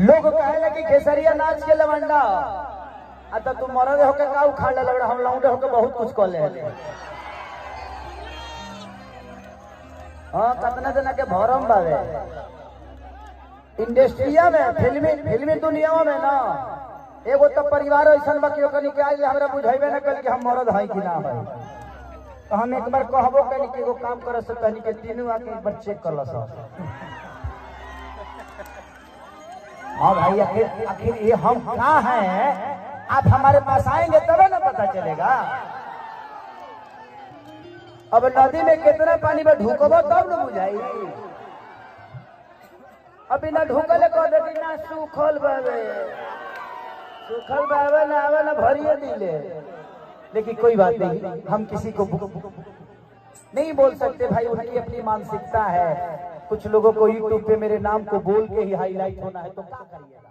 लोग कहे कि केसरिया नाच के लवंडा तो तुम मरद होके का उखाड़ ले लग हम लौंडे होके बहुत कुछ कर ले। हाँ कितना जना के भरम बावे इंडस्ट्रिया में फिल्मी दुनिया में ना एगो तो परिवार ऐसा बाकी के आज हमरा बुझेबे न कल कि हम मरद है कि ना है। तो हम एक बार कहबो कनी कि एगो काम कर सकनी के तीनों आके एक बार चेक कर लस। हाँ भाई आखिर ये हम क्या हैं, आप हमारे पास आएंगे तब ना पता चलेगा। अब नदी में कितना पानी में ढूकबो तब न बुझाई। अभी ना ढूकले कह दे ना सूखल बावे ना आवे ना भरिए दिले। लेकिन कोई बात नहीं, हम किसी को नहीं बोल सकते भाई, उनकी अपनी मानसिकता है। कुछ लोगों को यूट्यूब पे मेरे नाम को बोल के ही हाईलाइट होना है तो क्या करिएगा।